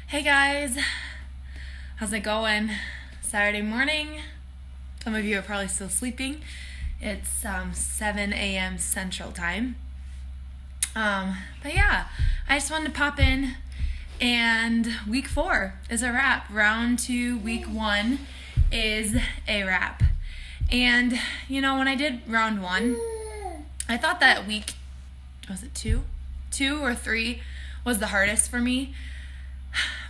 Hey guys, how's it going? Saturday morning. Some of you are probably still sleeping. It's 7 a.m. Central Time. But yeah, I just wanted to pop in, and week 4 is a wrap. Round 2, week 1 is a wrap. And when I did round 1, I thought that week, was it 2 or 3 was the hardest for me,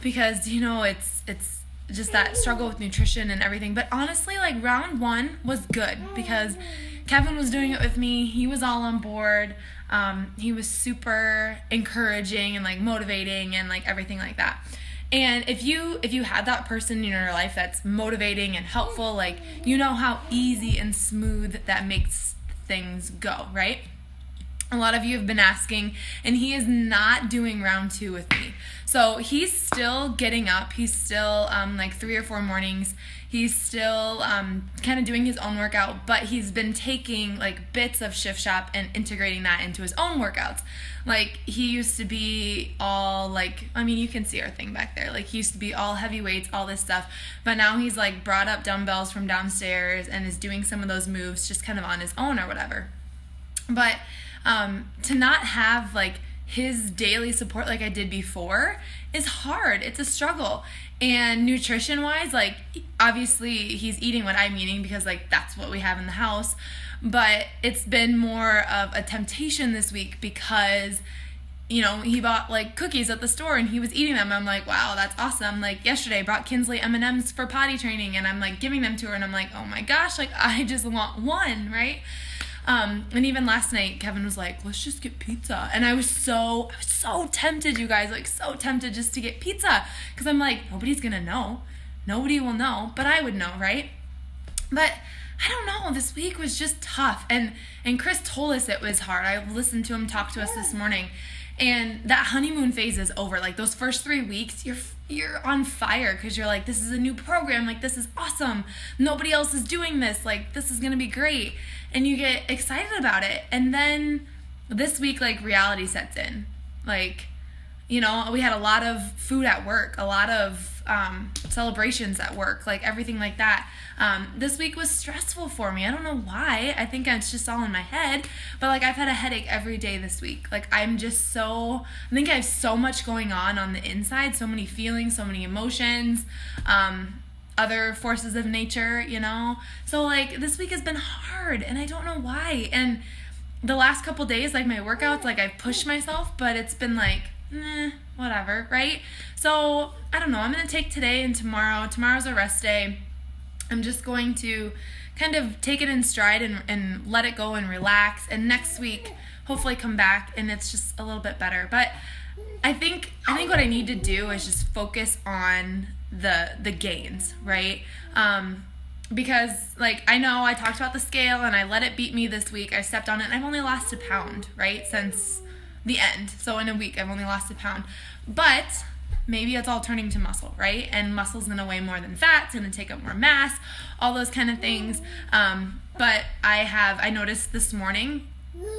because it's just that struggle with nutrition and everything. But honestly, like, round 1 was good because Kevin was doing it with me. He was all on board. He was super encouraging and like motivating and like everything like that. And if you had that person in your life that's motivating and helpful, like, how easy and smooth that makes things go, right? A lot of you have been asking, and he is not doing round 2 with me. So he's still getting up. He's still like 3 or 4 mornings. He's still kind of doing his own workout, but he's been taking like bits of Shift Shop and integrating that into his own workouts. Like, he used to be all like, you can see our thing back there. Like, he used to be all heavy weights, all this stuff. But now he's like brought up dumbbells from downstairs and is doing some of those moves just kind of on his own or whatever. But to not have like his daily support like I did before is hard. It's a struggle. And nutrition wise, like, obviously he's eating what I'm eating because like that's what we have in the house. But it's been more of a temptation this week because he bought like cookies at the store and he was eating them. I'm like, wow, that's awesome. Like, yesterday I brought Kinsley M&Ms for potty training and I'm like giving them to her and I'm like, oh my gosh, like, I just want one, right? And even last night, Kevin was like, let's just get pizza. And I was so tempted, you guys, like so tempted just to get pizza. Because I'm like, nobody's going to know. Nobody will know, but I would know, right? But I don't know, this week was just tough. And Chris told us it was hard. I listened to him talk to us this morning. And that honeymoon phase is over. Like, those first 3 weeks, you're on fire because you're like, this is a new program. Like, this is awesome. Nobody else is doing this. Like, this is going to be great. And you get excited about it. And then this week, like, reality sets in. Like, we had a lot of food at work, a lot of celebrations at work, like everything like that. This week was stressful for me. I don't know why. I think it's just all in my head. But like, I've had a headache every day this week. Like, I think I have so much going on the inside, so many feelings, so many emotions, other forces of nature, So like, this week has been hard and I don't know why. And the last couple days, like, my workouts, like, I've pushed myself, but it's been like, whatever, right? So I don't know. I'm going to take today and tomorrow. Tomorrow's a rest day. I'm just going to kind of take it in stride and let it go and relax. And next week, hopefully come back and it's just a little bit better. But I think what I need to do is just focus on the gains, right? Because like, I know I talked about the scale and I let it beat me this week. I stepped on it and I've only lost a pound, right? Since the end. So in a week, I've only lost a pound. But maybe it's all turning to muscle, right? And muscle's going to weigh more than fat. It's going to take up more mass, all those kind of things. But I noticed this morning,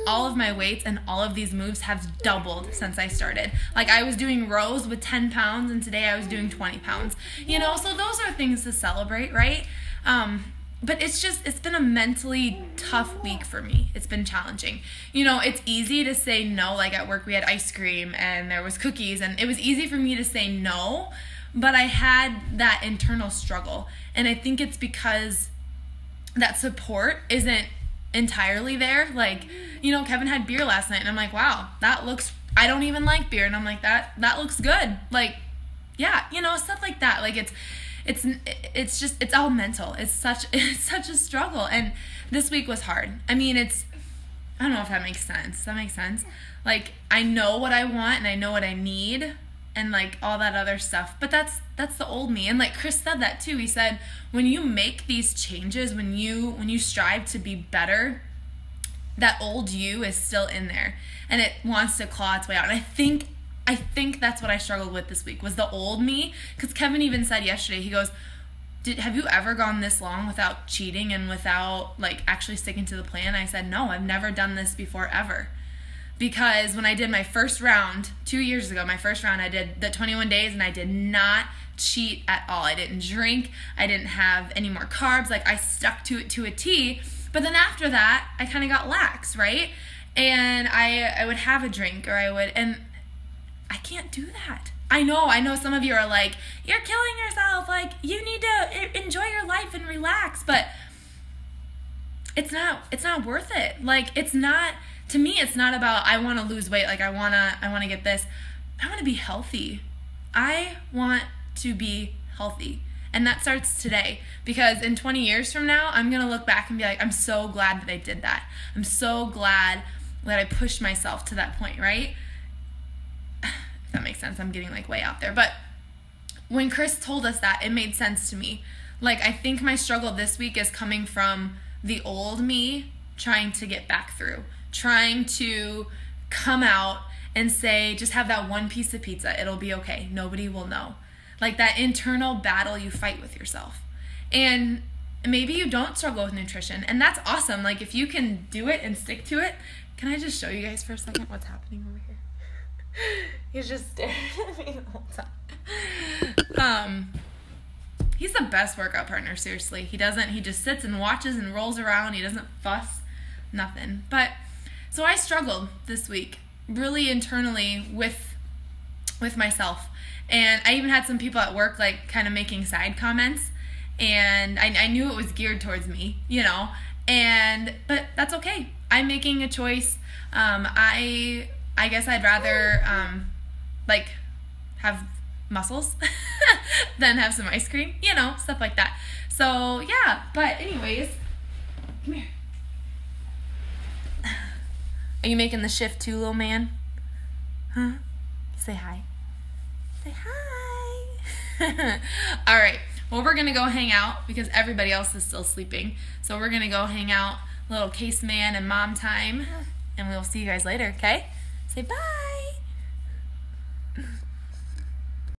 all of my weights and all of these moves have doubled since I started. Like, I was doing rows with 10 pounds and today I was doing 20 pounds, so those are things to celebrate, right? But it's been a mentally tough week for me. It's been challenging. It's easy to say no. Like, at work we had ice cream and there was cookies and it was easy for me to say no, but I had that internal struggle. And I think it's because that support isn't entirely there. Like, Kevin had beer last night and I'm like, wow, I don't even like beer. And I'm like, that looks good. Like, yeah, stuff like that. Like, it's all mental. It's such a struggle. And this week was hard. I don't know if that makes sense. Does that make sense? Like, I know what I want and I know what I need and like all that other stuff, but that's the old me. And like Chris said that too. He said, when you make these changes, when you strive to be better, that old you is still in there and it wants to claw its way out. And I think that's what I struggled with this week, was the old me. Because Kevin even said yesterday, he goes, have you ever gone this long without cheating and without like actually sticking to the plan? I said, no, I've never done this before ever. because when I did my first round 2 years ago, I did the 21 days and I did not cheat at all. I didn't drink. I didn't have any more carbs. Like, I stuck to it to a T. But then after that, I kind of got lax, right? And I would have a drink, and I can't do that. I know some of you are like, you're killing yourself. Like, you need to enjoy your life and relax. But it's not worth it. Like, to me, it's not about, I want to lose weight. Like, I want to get this. I want to be healthy. I want to be healthy. And that starts today, because in 20 years from now, I'm going to look back and be like, I'm so glad that I did that. I'm so glad that I pushed myself to that point, right? If that makes sense. I'm getting like way out there. But when Chris told us that, it made sense to me. Like, I think my struggle this week is coming from the old me trying to get back through, trying to come out and say, just have that one piece of pizza. It'll be okay. Nobody will know. Like, that internal battle you fight with yourself. And maybe you don't struggle with nutrition, and that's awesome. Like, if you can do it and stick to it. Can I just show you guys for a second what's happening over here? He's just staring at me the whole time. He's the best workout partner, seriously. He just sits and watches and rolls around. He doesn't fuss, nothing. But, so I struggled this week, really internally with myself. And I even had some people at work, like, kind of making side comments. And I knew it was geared towards me, you know. But that's okay. I'm making a choice. I guess I'd rather, like, have muscles than have some ice cream, you know, stuff like that. So, yeah. But anyways, come here. Are you making the shift too, little man? Huh? Say hi. Say hi. All right. Well, we're going to go hang out because everybody else is still sleeping. So we're going to go hang out, little case man and mom time. And we'll see you guys later, okay? Say bye.